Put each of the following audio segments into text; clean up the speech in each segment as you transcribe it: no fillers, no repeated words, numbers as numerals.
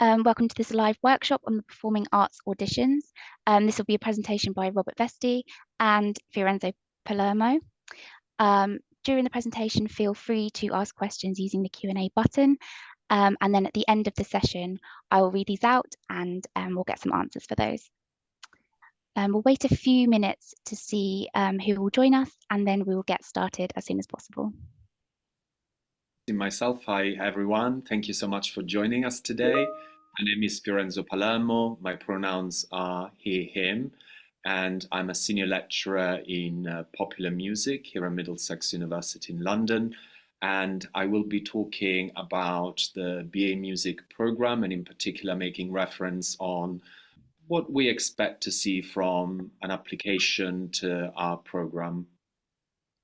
Welcome to this live workshop on the performing arts auditions. This will be a presentation by Robert Vesti and Fiorenzo Palermo. During the presentation, feel free to ask questions using the Q&A button. And then at the end of the session, I will read these out and we'll get some answers for those. We'll wait a few minutes to see who will join us, and then we will get started as soon as possible. Myself, hi everyone. Thank you so much for joining us today. My name is Fiorenzo Palermo. My pronouns are he, him, and I'm a senior lecturer in popular music here at Middlesex University in London. And I will be talking about the BA Music program, and in particular making reference on what we expect to see from an application to our program.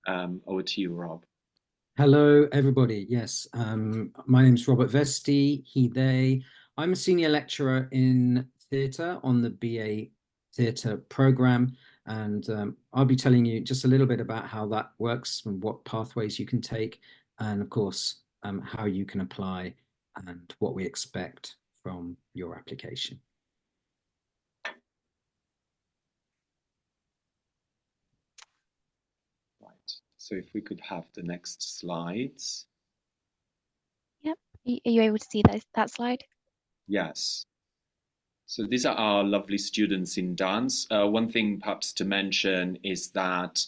Over to you, Rob. Hello, everybody. Yes, my name is Robert Vesti, he, they. I'm a senior lecturer in theatre on the BA Theatre programme, and I'll be telling you just a little bit about how that works and what pathways you can take, and of course, how you can apply and what we expect from your application. So if we could have the next slides. Yep. Are you able to see that slide? Yes. So these are our lovely students in dance. One thing perhaps to mention is that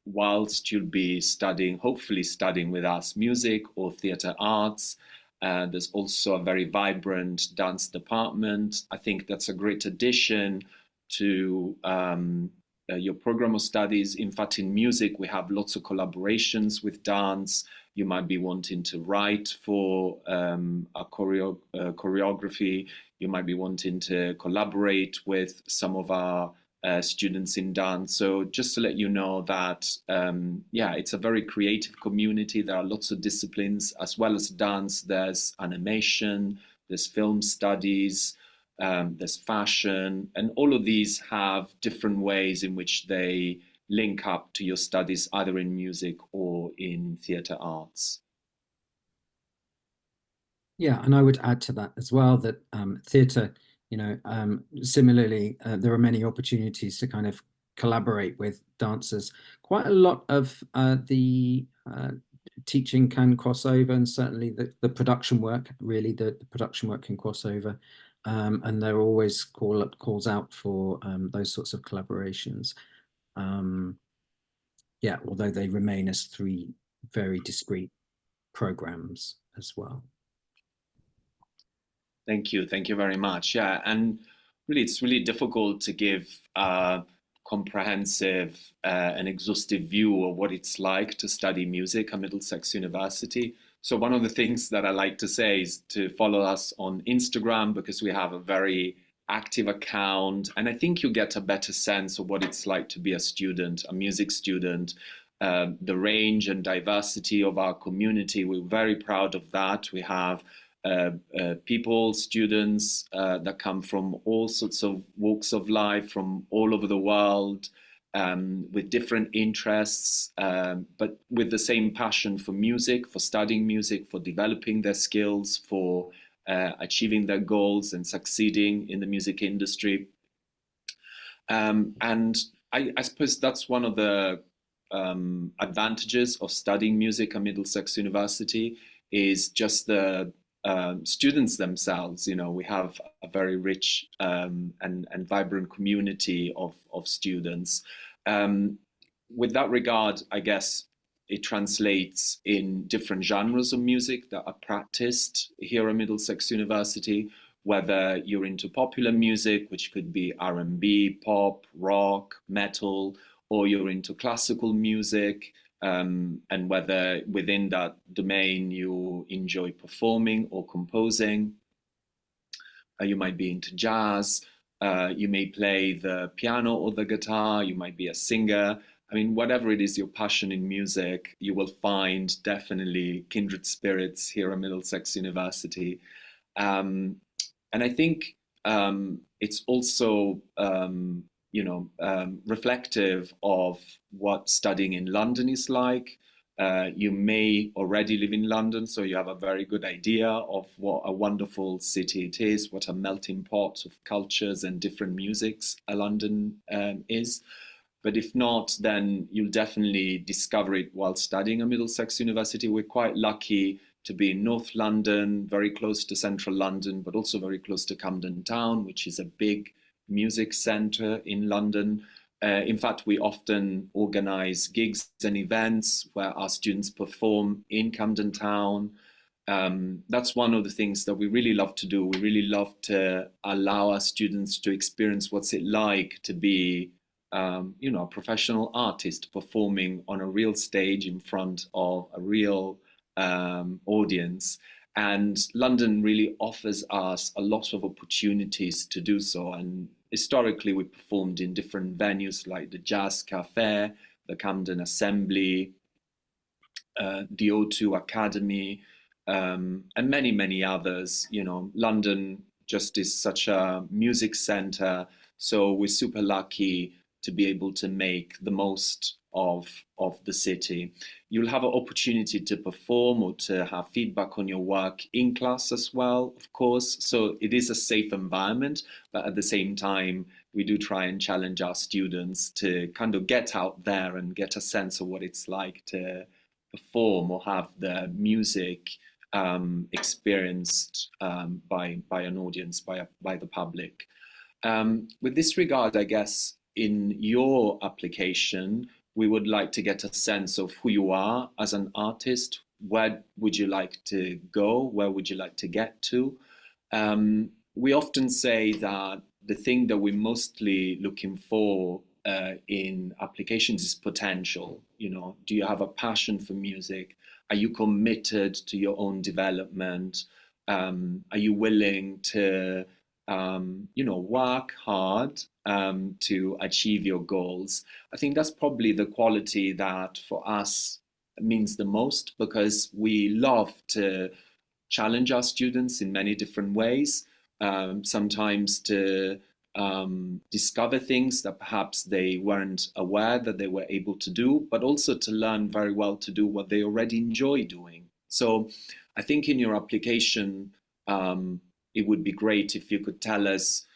whilst you'll be studying, hopefully studying with us music or theatre arts, there's also a very vibrant dance department. I think that's a great addition to your program of studies. In fact, in music, we have lots of collaborations with dance. You might be wanting to write for a choreography. You might be wanting to collaborate with some of our students in dance. So just to let you know that, yeah, it's a very creative community. There are lots of disciplines as well as dance. There's animation, there's film studies, there's fashion, and all of these have different ways in which they link up to your studies, either in music or in theatre arts. Yeah, and I would add to that as well that theatre, similarly, there are many opportunities to kind of collaborate with dancers. Quite a lot of the teaching can cross over, and certainly the production work, really, the production work can cross over. And there are always calls out for those sorts of collaborations. Yeah, although they remain as three very discrete programs as well. Thank you very much. Yeah, and really it's really difficult to give a comprehensive and exhaustive view of what it's like to study music at Middlesex University. So one of the things that I like to say is to follow us on Instagram, because we have a very active account, and I think you get a better sense of what it's like to be a student, a music student, the range and diversity of our community. We're very proud of that. We have people, students that come from all sorts of walks of life, from all over the world, with different interests, but with the same passion for music, for studying music, for developing their skills, for achieving their goals and succeeding in the music industry. And I suppose that's one of the advantages of studying music at Middlesex University, is just the students themselves. You know, we have a very rich and vibrant community of students. With that regard, I guess it translates in different genres of music that are practiced here at Middlesex University, whether you're into popular music, which could be R&B, pop, rock, metal, or you're into classical music, and whether within that domain you enjoy performing or composing. You might be into jazz, you may play the piano or the guitar, you might be a singer. I mean, whatever it is your passion in music, you will find definitely kindred spirits here at Middlesex University. And I think it's also reflective of what studying in London is like. You may already live in London, so you have a very good idea of what a wonderful city it is, what a melting pot of cultures and different musics London is. But if not, then you'll definitely discover it while studying at Middlesex University. We're quite lucky to be in North London, very close to central London, but also very close to Camden Town, which is a big music centre in London. In fact, we often organise gigs and events where our students perform in Camden Town. That's one of the things that we really love to do. We really love to allow our students to experience what's it like to be a professional artist performing on a real stage in front of a real audience. And London really offers us a lot of opportunities to do so. And historically, we performed in different venues like the Jazz Cafe, the Camden Assembly, the O2 Academy, and many, many others. London just is such a music center. So we're super lucky to be able to make the most of the city. You'll have an opportunity to perform or to have feedback on your work in class as well, of course. So it is a safe environment, but at the same time, we do try and challenge our students to kind of get out there and get a sense of what it's like to perform or have the music experienced by an audience, by the public. With this regard, I guess, in your application, we would like to get a sense of who you are as an artist. Where would you like to go? Where would you like to get to? We often say that the thing that we're mostly looking for in applications is potential. Do you have a passion for music? Are you committed to your own development? Are you willing to work hard to achieve your goals? I think that's probably the quality that for us means the most, because we love to challenge our students in many different ways, sometimes to discover things that perhaps they weren't aware that they were able to do, but also to learn very well to do what they already enjoy doing. So I think in your application, it would be great if you could tell us,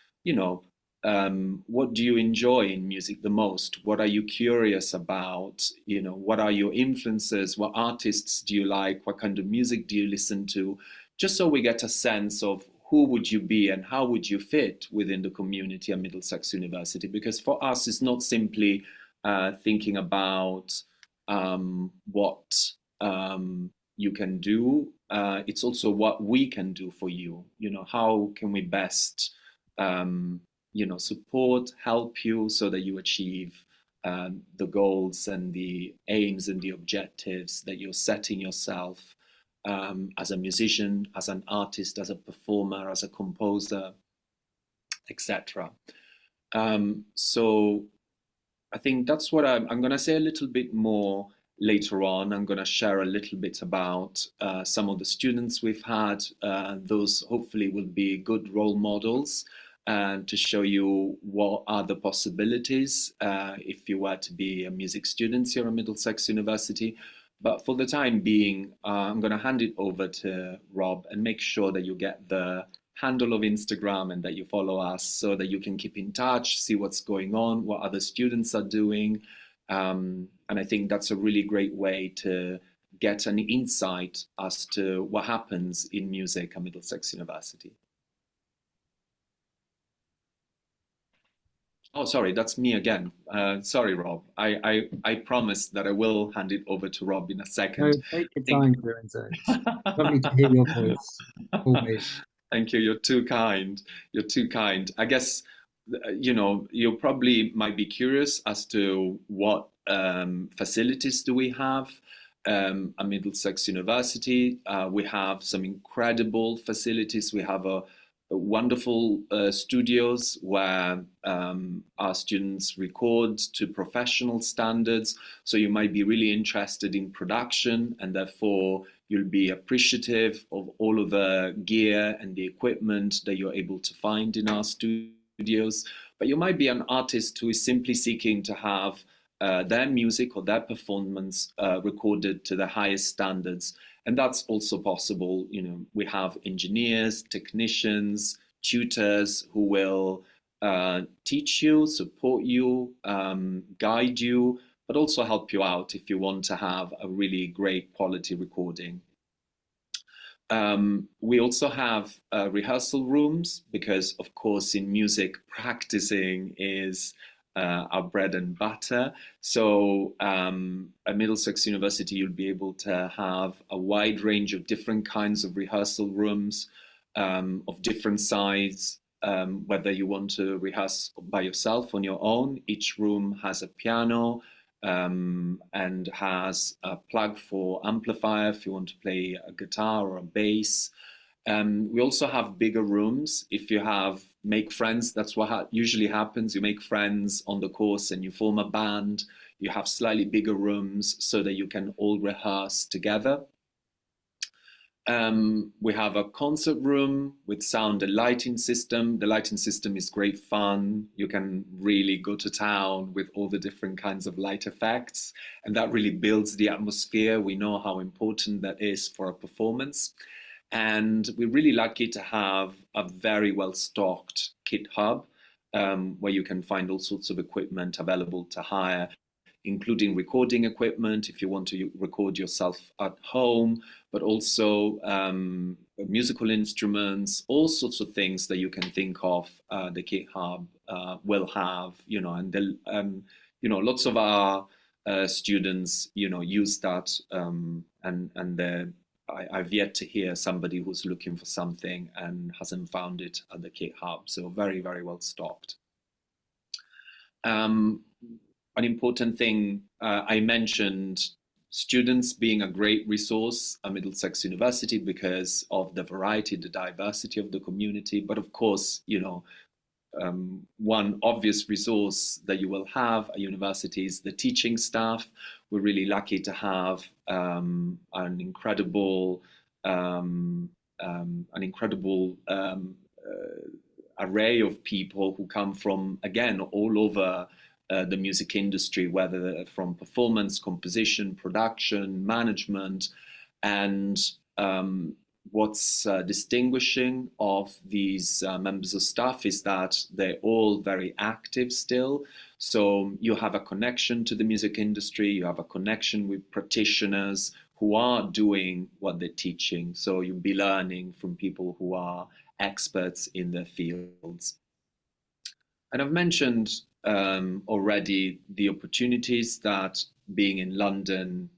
what do you enjoy in music the most? What are you curious about? What are your influences? What artists do you like? What kind of music do you listen to? Just so we get a sense of who would you be and how would you fit within the community at Middlesex University? Because for us, it's not simply thinking about what you can do. It's also what we can do for you. How can we best support, help you so that you achieve the goals and the aims and the objectives that you're setting yourself as a musician, as an artist, as a performer, as a composer, etc. So I think that's what I'm going to say a little bit more later on. I'm going to share a little bit about some of the students we've had. Those hopefully will be good role models to show you what are the possibilities if you were to be a music student here at Middlesex University. But for the time being, I'm going to hand it over to Rob and make sure that you get the handle of Instagram and that you follow us so that you can keep in touch, see what's going on, what other students are doing. And I think that's a really great way to get an insight as to what happens in music at Middlesex University. Oh, sorry, that's me again. Sorry, Rob. I promise that I will hand it over to Rob in a second. No, take your time, Lorenzo. It's lovely to hear your voice, always. Thank you. You're too kind. You're too kind. I guess, you probably might be curious as to what facilities do we have at Middlesex University. We have some incredible facilities. We have a wonderful studios where our students record to professional standards. So you might be really interested in production, and therefore you'll be appreciative of all of the gear and the equipment that you're able to find in our studios. But you might be an artist who is simply seeking to have their music or their performance recorded to the highest standards. And that's also possible. You know, we have engineers, technicians, tutors who will teach you, support you, guide you, but also help you out if you want to have a really great quality recording. We also have rehearsal rooms because, of course, in music, practicing is our bread and butter. So at Middlesex University, you'll be able to have a wide range of different kinds of rehearsal rooms of different size, whether you want to rehearse by yourself on your own. Each room has a piano, and has a plug for amplifier if you want to play a guitar or a bass. We also have bigger rooms. If you make friends, that's what usually happens. You make friends on the course and you form a band. You have slightly bigger rooms so that you can all rehearse together. We have a concert room with sound and lighting system. The lighting system is great fun. You can really go to town with all the different kinds of light effects, and that really builds the atmosphere. We know how important that is for a performance. And we're really lucky to have a very well-stocked kit hub, where you can find all sorts of equipment available to hire, including recording equipment if you want to record yourself at home, but also musical instruments, all sorts of things that you can think of. The Kit Hub will have, and lots of our students, use that, and I've yet to hear somebody who's looking for something and hasn't found it at the Kit Hub. So very, very well stocked. An important thing, I mentioned students being a great resource at Middlesex University because of the variety, the diversity of the community. But of course, one obvious resource that you will have at university is the teaching staff. We're really lucky to have an incredible array of people who come from, again, all over the music industry, whether from performance, composition, production, management. And what's distinguishing of these members of staff is that they're all very active still. So you have a connection to the music industry, you have a connection with practitioners who are doing what they're teaching. So you'll be learning from people who are experts in their fields. And I've mentioned already the opportunities that being in London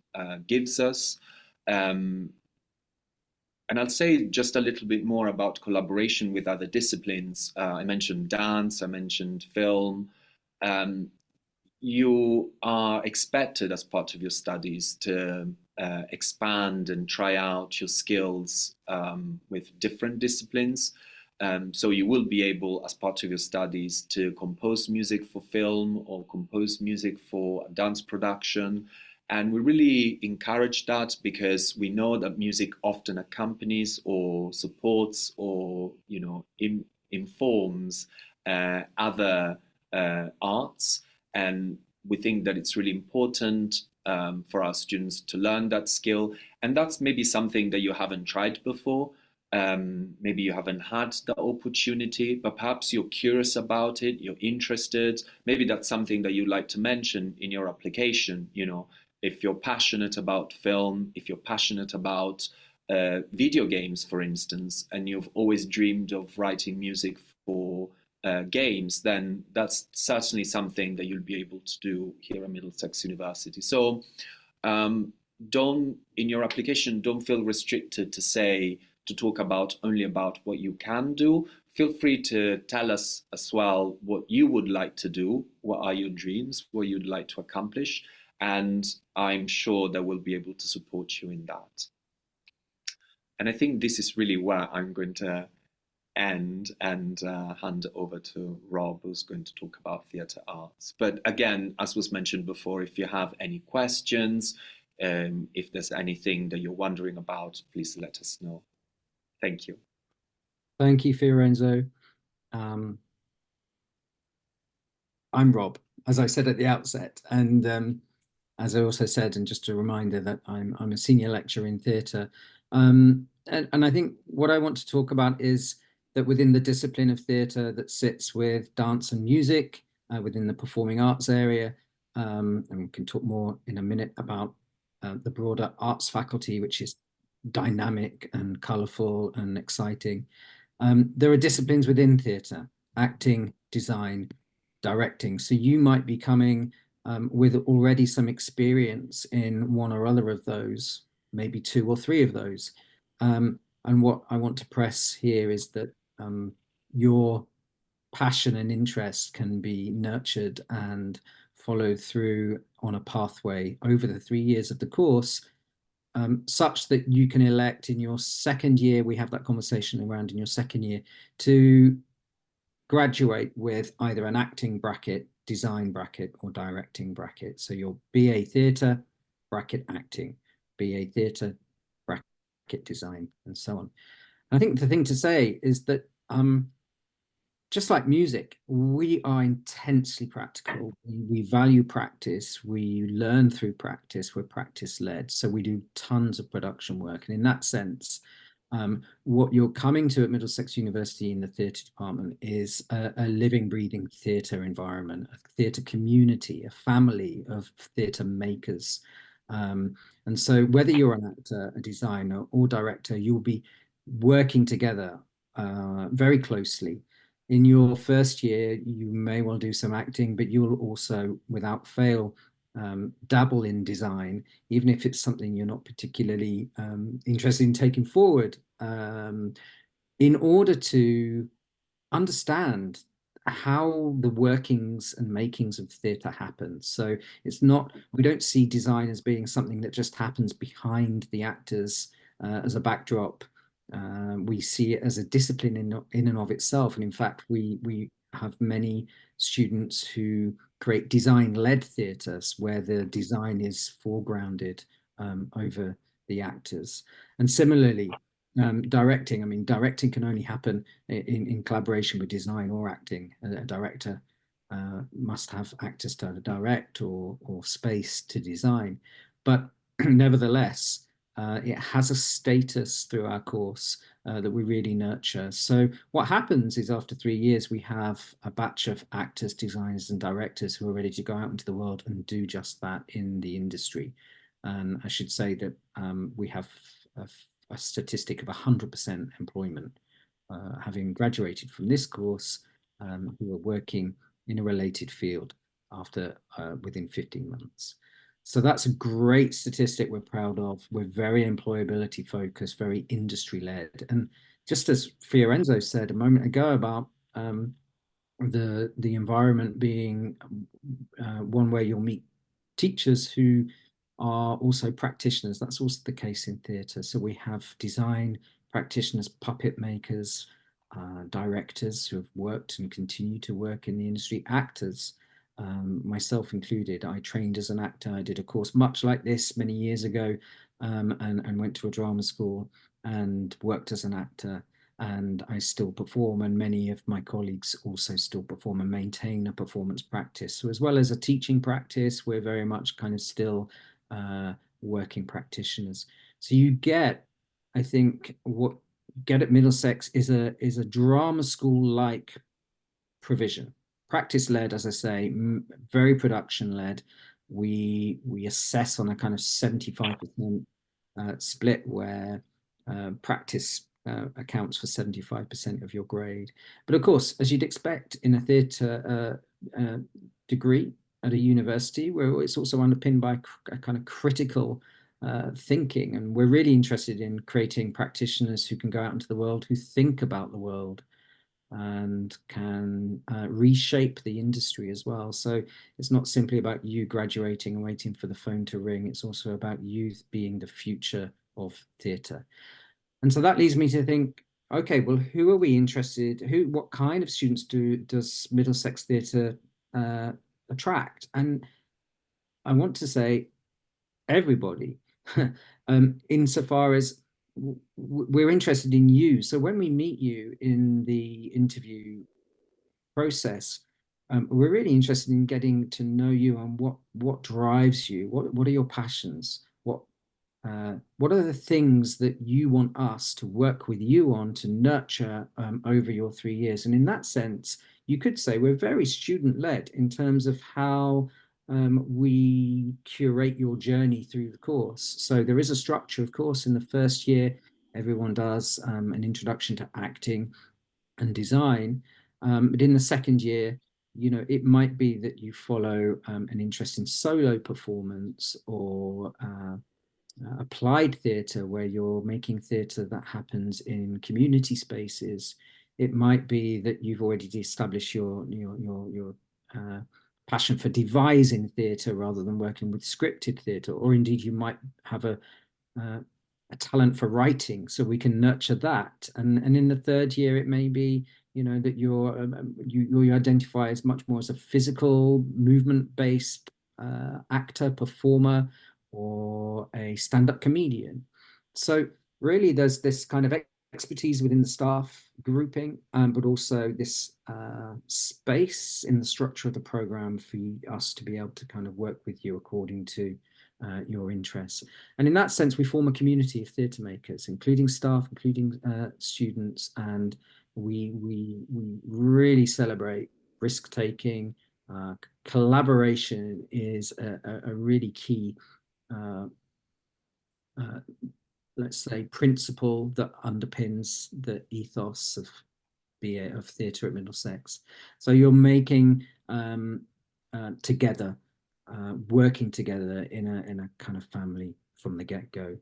gives us. And I'll say just a little bit more about collaboration with other disciplines. I mentioned dance, I mentioned film. You are expected as part of your studies to expand and try out your skills with different disciplines. So you will be able, as part of your studies, to compose music for film or compose music for dance production. And we really encourage that because we know that music often accompanies or supports or, informs other arts. And we think that it's really important for our students to learn that skill. And that's maybe something that you haven't tried before. Maybe you haven't had the opportunity, but perhaps you're curious about it, you're interested. Maybe that's something that you'd like to mention in your application. If you're passionate about film, if you're passionate about video games, for instance, and you've always dreamed of writing music for games, then that's certainly something that you'll be able to do here at Middlesex University. So in your application, don't feel restricted to talk only about what you can do. Feel free to tell us as well what you would like to do, what are your dreams, what you'd like to accomplish, and I'm sure that we'll be able to support you in that. And I think this is really where I'm going to end and hand over to Rob, who's going to talk about theatre arts. But again, as was mentioned before, if you have any questions, if there's anything that you're wondering about, please let us know. Thank you. Thank you, Fiorenzo. I'm Rob. as I said at the outset, and as I also said, and just a reminder that I'm a senior lecturer in theatre, and I think what I want to talk about is that within the discipline of theatre that sits with dance and music, within the performing arts area, and we can talk more in a minute about the broader arts faculty, which is dynamic and colourful and exciting. There are disciplines within theatre: acting, design, directing. So you might be coming with already some experience in one or other of those, maybe two or three of those. And what I want to press here is that your passion and interest can be nurtured and followed through on a pathway over the 3 years of the course, such that you can elect in your second year. We have that conversation around in your second year to graduate with either an acting bracket, design bracket, or directing bracket. So your BA theatre, bracket acting, BA theatre, bracket design, and so on. I think the thing to say is that just like music, we are intensely practical. We value practice. We learn through practice. We're practice led. So we do tons of production work. And in that sense, what you're coming to at Middlesex University in the theatre department is a living, breathing theatre environment, a theatre community, a family of theatre makers. And so whether you're an actor, a designer, or director, you'll be working together very closely. In your first year, you may well do some acting, but you'll also, without fail, dabble in design, even if it's something you're not particularly interested in taking forward, in order to understand how the workings and makings of theatre happen. So it's not, we don't see design as being something that just happens behind the actors as a backdrop. We see it as a discipline in and of itself. And in fact, we have many students who create design-led theatres where the design is foregrounded over the actors. And similarly, directing, I mean, directing can only happen in collaboration with design or acting. A director must have actors to direct or space to design. But nevertheless, it has a status through our course that we really nurture. So what happens is after 3 years, we have a batch of actors, designers, and directors who are ready to go out into the world and do just that in the industry. And I should say that we have a statistic of 100% employment, having graduated from this course, who are working in a related field after within 15 months. So that's a great statistic we're proud of. We're very employability focused, very industry led. And just as Fiorenzo said a moment ago about the environment being one where you'll meet teachers who are also practitioners, that's also the case in theatre. So we have design practitioners, puppet makers, directors who have worked and continue to work in the industry, actors, myself included. I trained as an actor. I did a course much like this many years ago, and went to a drama school and worked as an actor. And I still perform, and many of my colleagues also still perform and maintain a performance practice. So as well as a teaching practice, we're very much kind of still working practitioners. So you get, I think, what you get at Middlesex is a drama school-like provision, practice-led, as I say, very production-led. We assess on a kind of 75% split where practice accounts for 75% of your grade. But of course, as you'd expect in a theatre degree at a university, where it's also underpinned by a kind of critical thinking, and we're really interested in creating practitioners who can go out into the world, who think about the world and can reshape the industry as well. So it's not simply about you graduating and waiting for the phone to ring. It's also about youth being the future of theatre. And so that leads me to think, okay, well, who are we interested? What kind of students does Middlesex Theatre attract? And I want to say everybody, insofar as we're interested in you. So when we meet you in the interview process, we're really interested in getting to know you and what drives you. What are your passions? What are the things that you want us to work with you on to nurture over your 3 years? And in that sense, you could say we're very student-led in terms of how we curate your journey through the course. So there is a structure, of course. In the first year, everyone does an introduction to acting and design. But in the second year, it might be that you follow an interest in solo performance or applied theatre, where you're making theatre that happens in community spaces. It might be that you've already established your passion for devising theatre rather than working with scripted theatre, or indeed you might have a talent for writing, so we can nurture that. And in the third year, it may be that you identify as much more as a physical movement based actor, performer, or a stand-up comedian. So really there's this kind of expertise within the staff grouping, but also this space in the structure of the program for us to be able to kind of work with you according to your interests. And in that sense, we form a community of theatre makers, including staff, including students, and we really celebrate risk-taking. Collaboration is a really key let's say principle that underpins the ethos of BA of theatre at Middlesex. So you're making together, working together in a kind of family from the get-go.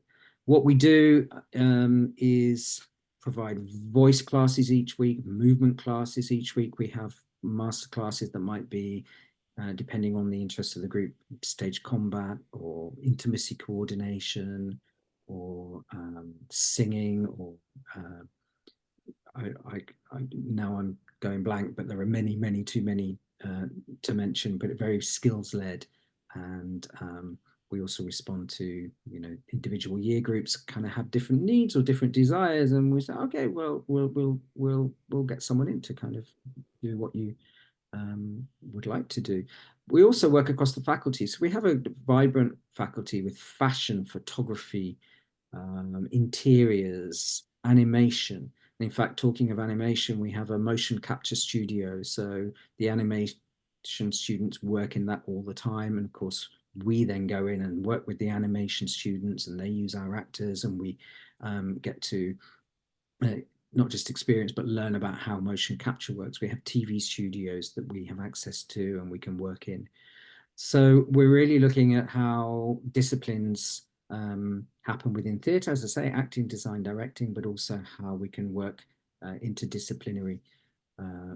What we do is provide voice classes each week, movement classes each week. We have master classes that might be, depending on the interest of the group, stage combat or intimacy coordination or singing or now I'm going blank, but there are many too many to mention, but very skills led. And we also respond to individual year groups kind of have different needs or different desires, and we say, okay, well we'll get someone in to kind of do what you would like to do. We also work across the faculty, so we have a vibrant faculty with fashion, photography, interiors, animation. In fact, talking of animation, we have a motion capture studio. So the animation students work in that all the time. And of course, we then go in and work with the animation students, and they use our actors, and we get to not just experience, but learn about how motion capture works. We have TV studios that we have access to and we can work in. So we're really looking at how disciplines happen within theatre, as I say, acting, design, directing, but also how we can work interdisciplinary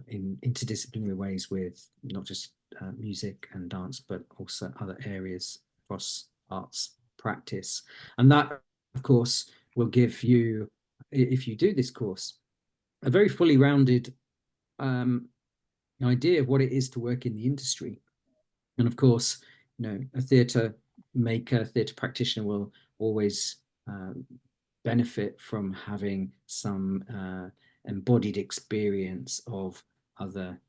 in interdisciplinary ways with not just music and dance, but also other areas across arts practice. And that, of course, will give you, if you do this course, a very fully rounded idea of what it is to work in the industry. And of course, a theatre maker, theatre practitioner will always benefit from having some embodied experience of other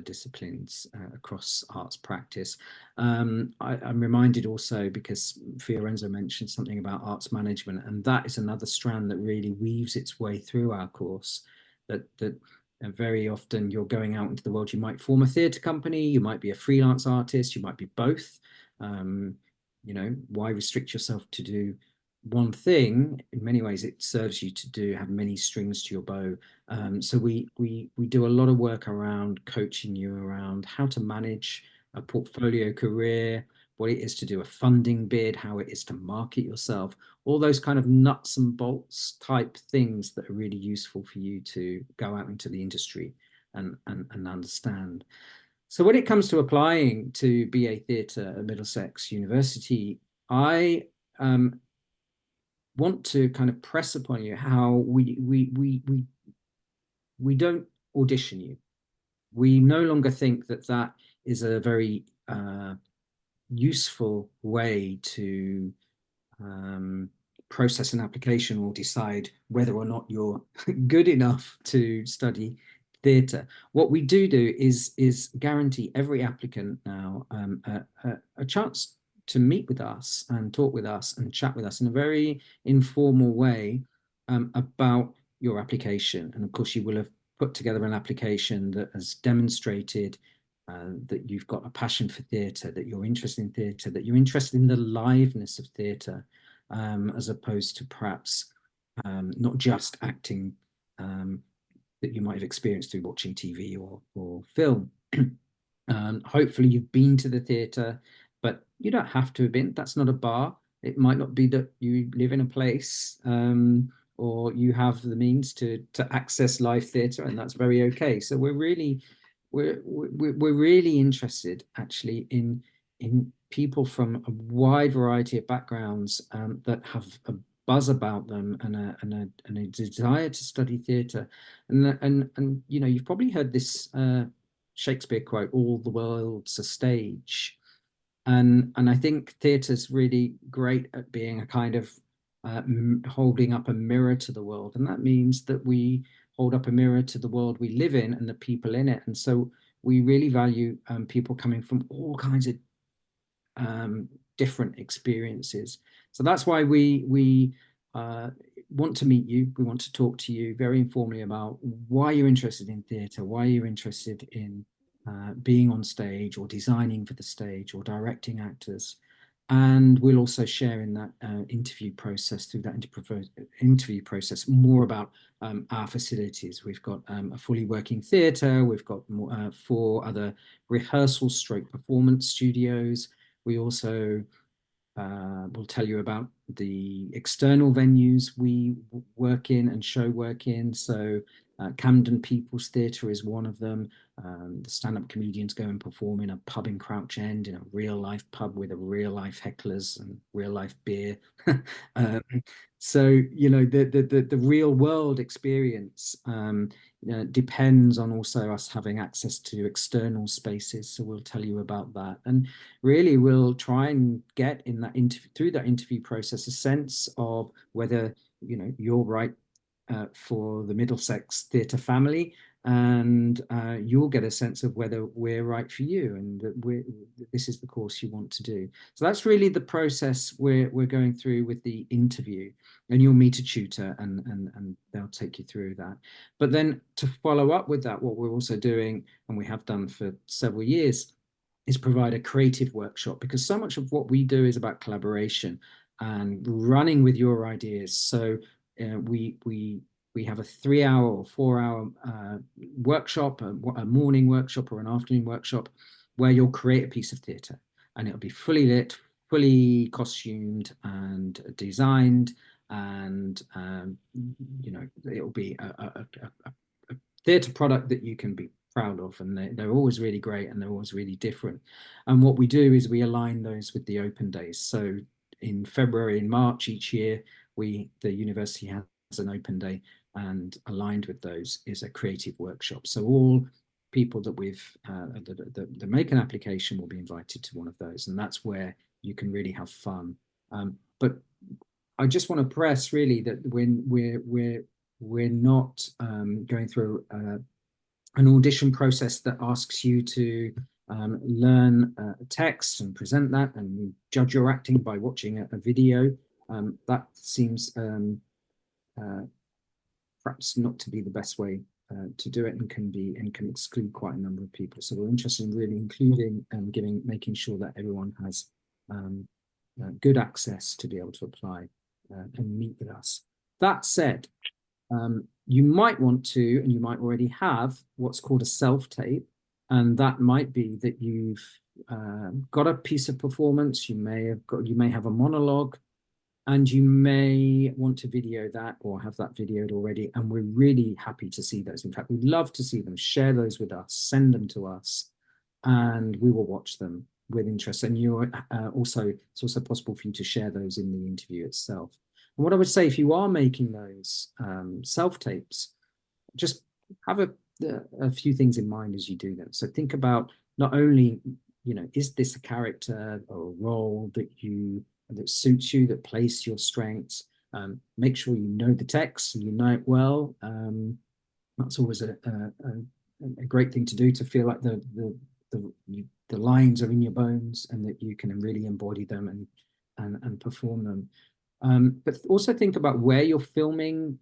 disciplines across arts practice. I'm reminded also, because Fiorenzo mentioned something about arts management, and that is another strand that really weaves its way through our course, that very often you're going out into the world. You might form a theatre company, you might be a freelance artist, you might be both. Why restrict yourself to do one thing? In many ways, it serves you to have many strings to your bow. So we do a lot of work around coaching you around how to manage a portfolio career, what it is to do a funding bid, how it is to market yourself, all those kind of nuts and bolts type things that are really useful for you to go out into the industry and understand. So when it comes to applying to BA Theatre at Middlesex University, I want to kind of press upon you how we don't audition you. We no longer think that is a very useful way to process an application or decide whether or not you're good enough to study theatre. What we do is guarantee every applicant now a chance to meet with us and talk with us and chat with us in a very informal way about your application. And of course, you will have put together an application that has demonstrated that you've got a passion for theatre, that you're interested in theatre, that you're interested in the liveness of theatre, as opposed to perhaps not just acting that you might have experienced through watching TV or film. Hopefully you've been to the theatre, but you don't have to have been. That's not a bar. It might not be that you live in a place or you have the means to access live theatre, and that's very okay. So we're really interested actually in people from a wide variety of backgrounds that have a buzz about them and a desire to study theatre. And you know, you've probably heard this Shakespeare quote, "All the world's a stage." And I think theatre's really great at being a kind of holding up a mirror to the world. And that means that we hold up a mirror to the world we live in and the people in it. And so we really value people coming from all kinds of different experiences. So that's why we want to meet you. We want to talk to you very informally about why you're interested in theatre, why you're interested in being on stage or designing for the stage or directing actors. And we'll also share in that interview process, through that interview process, more about our facilities. We've got a fully working theatre. We've got 4 other rehearsal stroke performance studios. We also will tell you about the external venues we work in and show work in. So Camden People's Theatre is one of them. The stand-up comedians go and perform in a pub in Crouch End, in a real-life pub with a real-life hecklers and real-life beer. So, you know, the real-world experience depends on also us having access to external spaces. So we'll tell you about that. And really, we'll try and get in that through that interview process a sense of whether, you know, you're right for the Middlesex theatre family, and you'll get a sense of whether we're right for you and that this is the course you want to do. So that's really the process we're going through with the interview, and you'll meet a tutor and they'll take you through that. But then to follow up with that, what we're also doing, and we have done for several years, is provide a creative workshop, because so much of what we do is about collaboration and running with your ideas. So we have a 3-hour or 4-hour workshop, a morning workshop or an afternoon workshop, where you'll create a piece of theatre, and it'll be fully lit, fully costumed and designed, and you know, it'll be a theatre product that you can be proud of, and they're always really great and they're always really different. And what we do is we align those with the open days. So in February and March each year, the university has an open day, and aligned with those is a creative workshop. So all people that that make an application will be invited to one of those, and that's where you can really have fun. But I just want to press really that when we're not going through an audition process that asks you to learn a text and present that, and we judge your acting by watching a video. That seems perhaps not to be the best way to do it, and can exclude quite a number of people. So we're interested in really including and making sure that everyone has good access to be able to apply and meet with us. That said, you might want to, and you might already have, what's called a self-tape, and that might be that you've got a piece of performance. You may have a monologue, and you may want to video that or have that videoed already, and we're really happy to see those. In fact, we'd love to see them. Share those with us, send them to us, and we will watch them with interest. And you're it's also possible for you to share those in the interview itself. And what I would say, if you are making those self-tapes, just have a few things in mind as you do them. So think about not only, you know, is this a character or a role that suits you, that plays to your strengths? Make sure you know the text and you know it well. That's always a great thing to do, to feel like the lines are in your bones and that you can really embody them and perform them. But also think about where you're filming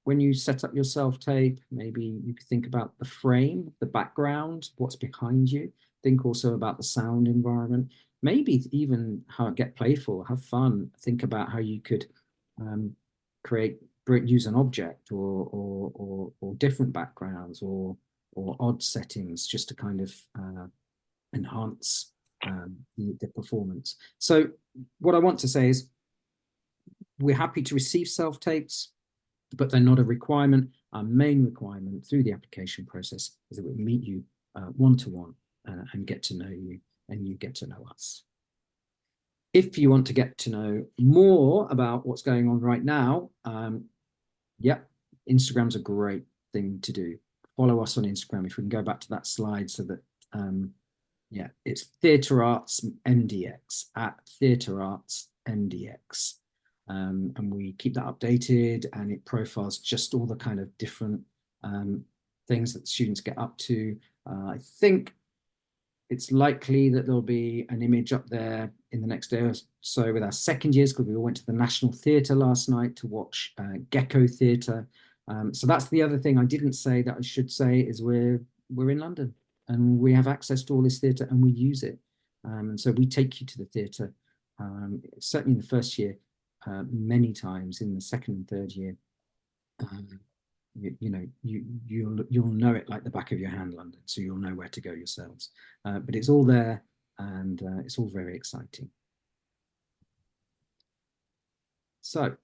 when you set up your self-tape. Maybe you could think about the frame, the background, what's behind you. Think also about the sound environment. Maybe even get playful, have fun. Think about how you could use an object or different backgrounds or odd settings, just to kind of enhance the performance. So what I want to say is, we're happy to receive self-tapes, but they're not a requirement. Our main requirement through the application process is that we meet you one-to-one and get to know you, and you get to know us. If you want to get to know more about what's going on right now, Instagram's a great thing to do. Follow us on Instagram. If we can go back to that slide, so that it's Theatre Arts MDX, at Theatre Arts MDX. And we keep that updated, and it profiles just all the kind of different things that students get up to. I think it's likely that there'll be an image up there in the next day or so with our second years, because we all went to the National Theatre last night to watch Gecko Theatre. So that's the other thing I didn't say that I should say, is we're in London and we have access to all this theatre and we use it. And so we take you to the theatre, certainly in the first year, many times. In the second and third year, you'll know it like the back of your hand, London, so you'll know where to go yourselves. But it's all there, and it's all very exciting. So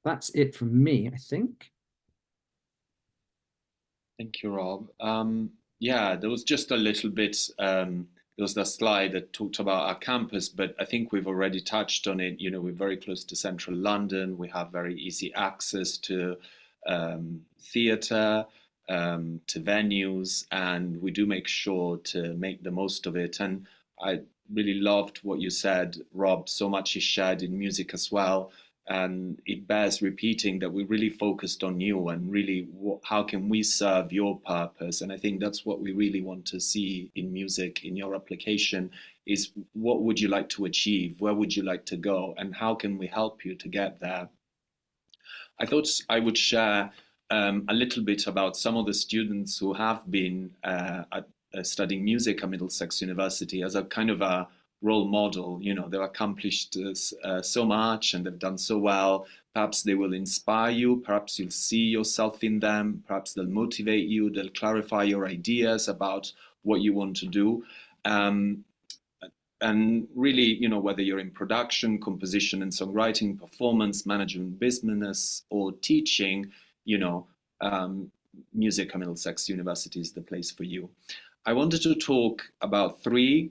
that's it from me, I think. Thank you, Rob. Yeah, there was just a little bit, there was the slide that talked about our campus, but I think we've already touched on it. You know, we're very close to central London. We have very easy access to theatre, to venues, and we do make sure to make the most of it. And I really loved what you said, Rob. So much is shared in music as well. And it bears repeating that we really focused on you and really how can we serve your purpose. And I think that's what we really want to see in music, in your application, is what would you like to achieve? Where would you like to go? And how can we help you to get there? I thought I would share a little bit about some of the students who have been studying music at Middlesex University as a kind of a role model. You know, they've accomplished so much and they've done so well. Perhaps they will inspire you. Perhaps you'll see yourself in them. Perhaps they'll motivate you. They'll clarify your ideas about what you want to do. And really, you know, whether you're in production, composition and songwriting, performance, management, business, or teaching, you know, music at Middlesex University is the place for you. I wanted to talk about three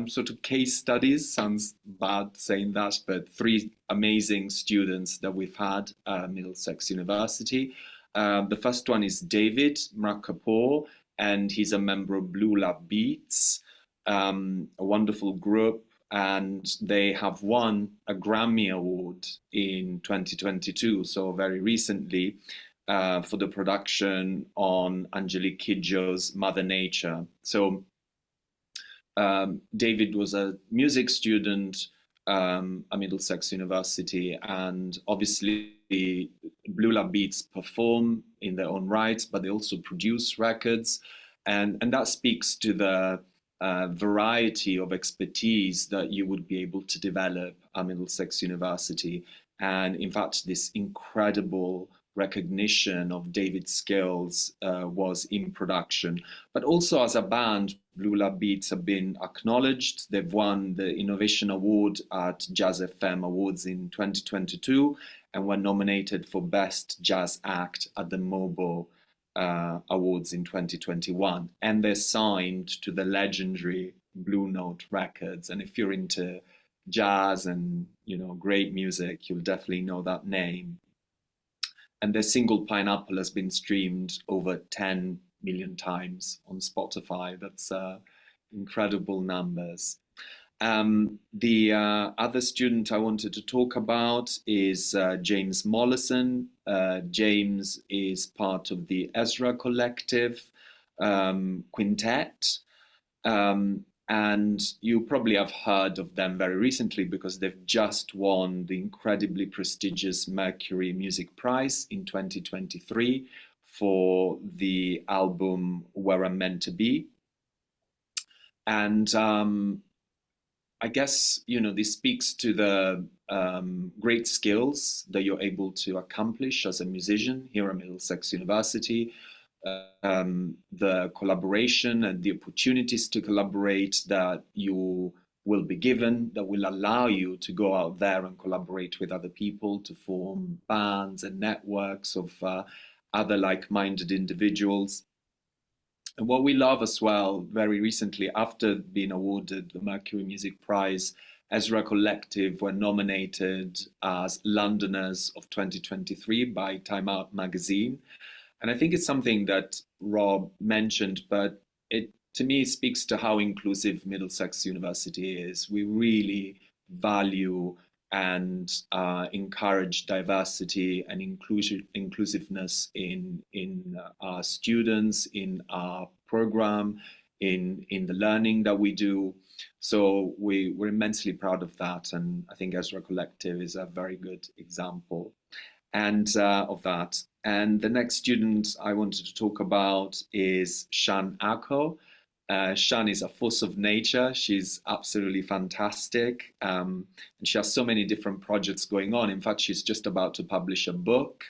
sort of case studies. Sounds bad saying that, but three amazing students that we've had at Middlesex University. The first one is David Mrakapoor, and he's a member of Blue Lab Beats, a wonderful group, and they have won a Grammy Award in 2022, so very recently, for the production on Angelique Kidjo's Mother Nature. So David was a music student at Middlesex University, and obviously Blue Lab Beats perform in their own rights, but they also produce records, and that speaks to the variety of expertise that you would be able to develop at Middlesex University. And in fact, this incredible recognition of David's skills was in production. But also as a band, Blue Lab Beats have been acknowledged. They've won the Innovation Award at Jazz FM Awards in 2022 and were nominated for Best Jazz Act at the MOBO Awards in 2021. And they're signed to the legendary Blue Note Records. And if you're into jazz and, you know, great music, you'll definitely know that name. And their single Pineapple has been streamed over 10 million times on Spotify. That's incredible numbers. The other student I wanted to talk about is James Mollison. James is part of the Ezra Collective quintet. And you probably have heard of them very recently because they've just won the incredibly prestigious Mercury Music Prize in 2023 for the album Where I'm Meant to Be. And I guess, this speaks to the great skills that you're able to accomplish as a musician here at Middlesex University, the collaboration and the opportunities to collaborate that you will be given that will allow you to go out there and collaborate with other people to form bands and networks of other like-minded individuals. And what we love as well, very recently, after being awarded the Mercury Music Prize, Ezra Collective were nominated as Londoners of 2023 by Time Out magazine. And I think it's something that Rob mentioned, but it to me speaks to how inclusive Middlesex University is. We really value and encourage diversity and inclusiveness in our students, in our program, in the learning that we do. So we're immensely proud of that, and I think Ezra Collective is a very good example and of that. And the next student I wanted to talk about is Shan Ako. Shan is a force of nature. She's absolutely fantastic. And she has so many different projects going on. In fact, she's just about to publish a book,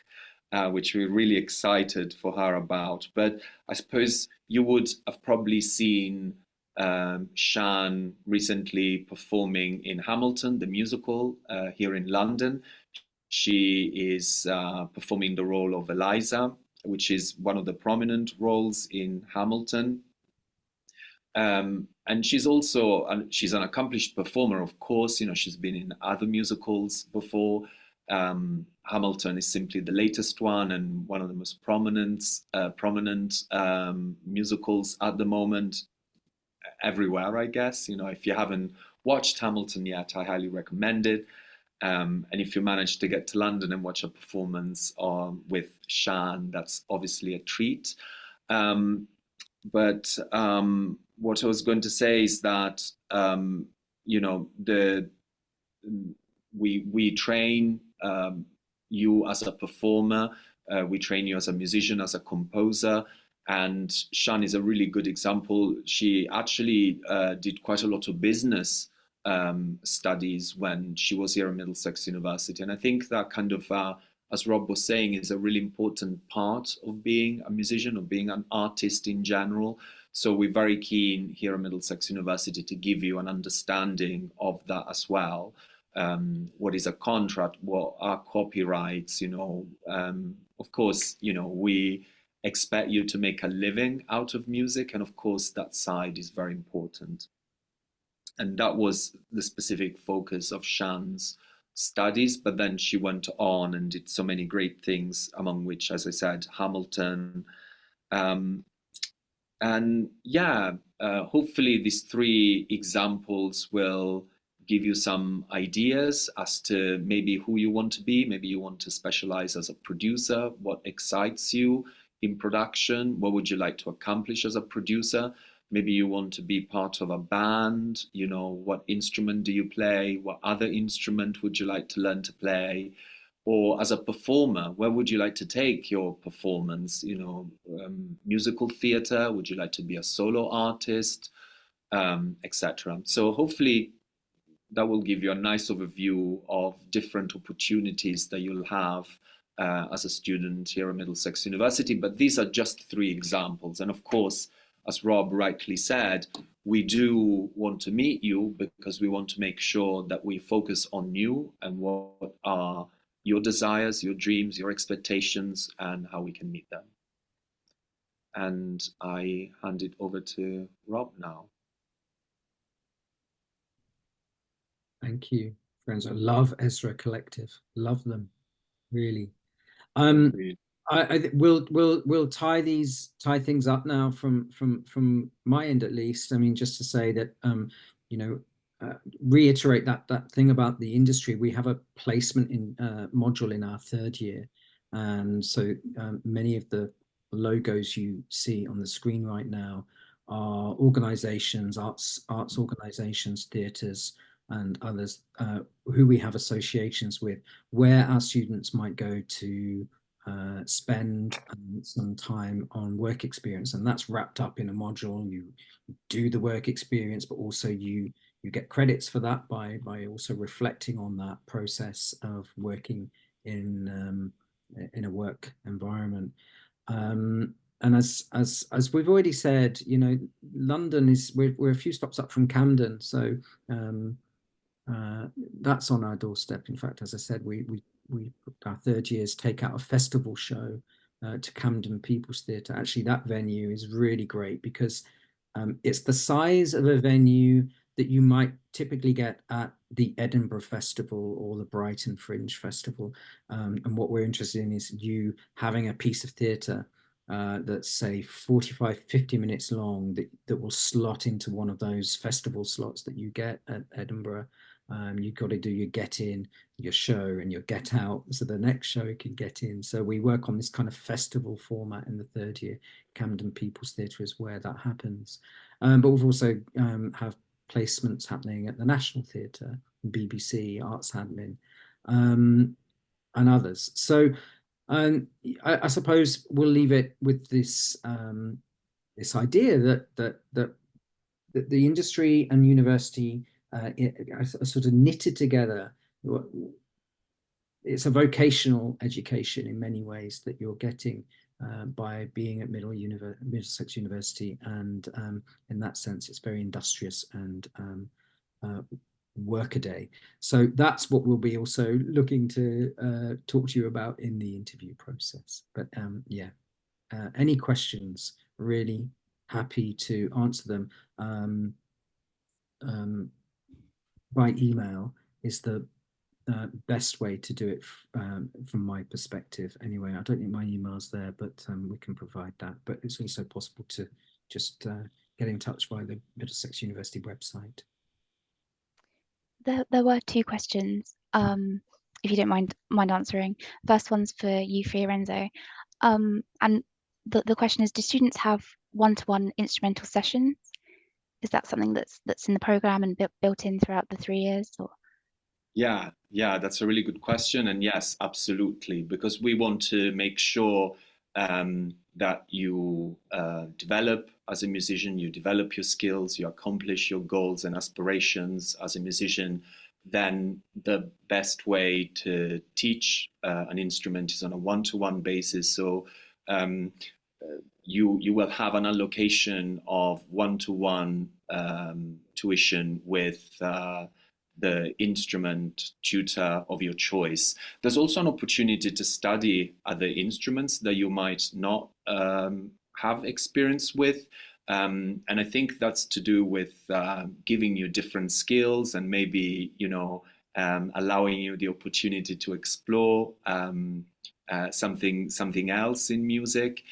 which we're really excited for her about. But I suppose you would have probably seen Shan recently performing in Hamilton, the musical, here in London. She is performing the role of Eliza, which is one of the prominent roles in Hamilton. And she's also she's an accomplished performer, of course. She's been in other musicals before. Hamilton is simply the latest one and one of the most prominent musicals at the moment everywhere, I guess. If you haven't watched Hamilton yet, I highly recommend it. And if you manage to get to London and watch a performance with Shan, that's obviously a treat. But what I was going to say is that we train you as a performer, we train you as a musician, as a composer, and Shan is a really good example. She actually did quite a lot of business studies when she was here at Middlesex University, and I think that kind of as Rob was saying, is a really important part of being a musician, or being an artist in general. So we're very keen here at Middlesex University to give you an understanding of that as well. What is a contract? What are copyrights? Of course, we expect you to make a living out of music, and of course that side is very important. And that was the specific focus of Shan's studies, but then she went on and did so many great things, among which, as I said, Hamilton. And yeah, hopefully these three examples will give you some ideas as to maybe who you want to be. Maybe you want to specialize as a producer. What excites you in production? What would you like to accomplish as a producer? Maybe you want to be part of a band. What instrument do you play? What other instrument would you like to learn to play? Or as a performer, where would you like to take your performance? Musical theater? Would you like to be a solo artist, etc.? So hopefully that will give you a nice overview of different opportunities that you'll have as a student here at Middlesex University. But these are just three examples. And of course, as Rob rightly said, we do want to meet you because we want to make sure that we focus on you and what are your desires, your dreams, your expectations, and how we can meet them. And I hand it over to Rob now. Thank you, friends. I love Ezra Collective. Love them, really. We'll tie things up now from my end, at least. I mean, just to say that reiterate that thing about the industry. We have a placement in module in our third year, and so many of the logos you see on the screen right now are organizations, arts organizations, theatres and others who we have associations with, where our students might go to spend some time on work experience, and that's wrapped up in a module. You do the work experience, but also you get credits for that by also reflecting on that process of working in a work environment. And as we've already said, you know, London is we're a few stops up from Camden, so that's on our doorstep. In fact, as I said, we our third years take out a festival show to Camden People's Theatre. Actually, that venue is really great because it's the size of a venue that you might typically get at the Edinburgh Festival or the Brighton Fringe Festival. And what we're interested in is you having a piece of theatre that's say 45, 50 minutes long that will slot into one of those festival slots that you get at Edinburgh. You've got to do your get in, your show, and your get out, so the next show can get in. So we work on this kind of festival format in the third year. Camden People's Theatre is where that happens. But we've also have placements happening at the National Theatre, BBC, Arts Admin, and others. So I suppose we'll leave it with this this idea that the industry and university are sort of knitted together. It's a vocational education in many ways that you're getting by being at Middlesex University, and in that sense, it's very industrious and workaday. So that's what we'll be also looking to talk to you about in the interview process. But yeah, any questions? Really happy to answer them. By email is the best way to do it from my perspective. Anyway, I don't think my email's there, but we can provide that. But it's also possible to just get in touch via the Middlesex University website. There were two questions, if you don't mind answering. First one's for you, Fiorenzo. And the question is, do students have one-to-one instrumental sessions? Is that something that's in the program and built in throughout the 3 years? Or? Yeah, that's a really good question. And yes, absolutely, because we want to make sure that you develop as a musician, you develop your skills, you accomplish your goals and aspirations as a musician. Then the best way to teach an instrument is on a one-to-one basis. So you will have an allocation of one-to-one tuition with the instrument tutor of your choice. There's also an opportunity to study other instruments that you might not have experience with. And I think that's to do with giving you different skills and maybe, you know, allowing you the opportunity to explore something else in music.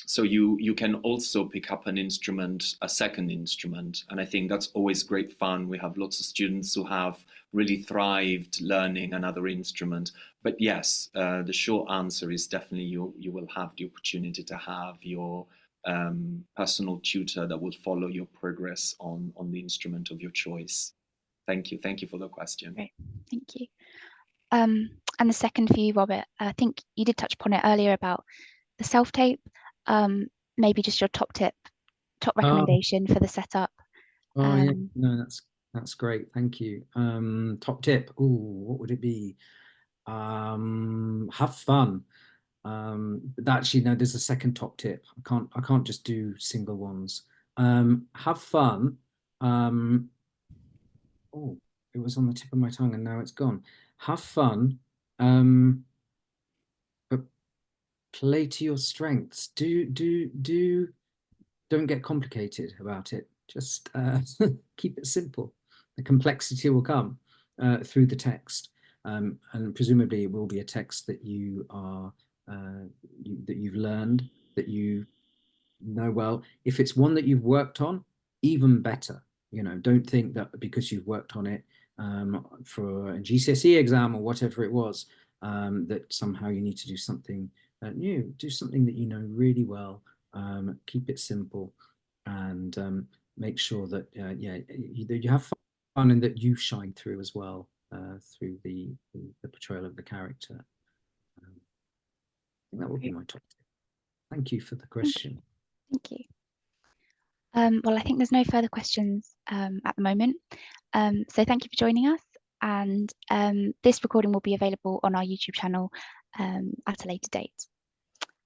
So you can also pick up an instrument, a second instrument, and I think that's always great fun. We have lots of students who have really thrived learning another instrument. But yes, the short answer is definitely you will have the opportunity to have your personal tutor that will follow your progress on the instrument of your choice. Thank you for the question. Great, thank you. And the second for you, Robert, I think you did touch upon it earlier about the self-tape. Maybe just your top recommendation for the setup. Yeah, no, that's great. Thank you. Top tip. Oh, what would it be? Have fun. Actually, no, there's a second top tip. I can't just do single ones. Have fun. Oh, it was on the tip of my tongue and now it's gone. Have fun. But play to your strengths. Don't get complicated about it. Just keep it simple. The complexity will come through the text, and presumably it will be a text that you are that you've learned, that you know well. If it's one that you've worked on, even better. You know, don't think that because you've worked on it for a GCSE exam or whatever it was, that somehow you need to do something new. Do something that you know really well. Keep it simple, and make sure that you have fun and that you shine through as well through the portrayal of the character. I think that would be my top tip. Thank you for the question. Thank you. Well, I think there's no further questions at the moment. So thank you for joining us. And this recording will be available on our YouTube channel at a later date.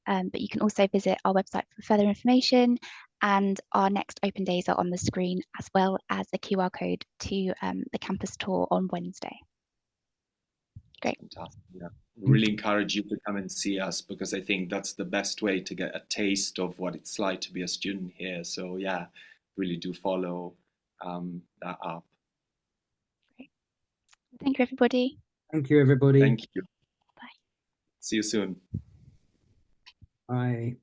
But you can also visit our website for further information, and our next open days are on the screen, as well as a QR code to the campus tour on Wednesday. Great. Fantastic. Yeah. Really encourage you to come and see us, because I think that's the best way to get a taste of what it's like to be a student here. So yeah, really do follow that up. Great. Thank you, everybody. Thank you, everybody. Thank you. Bye. See you soon. Bye.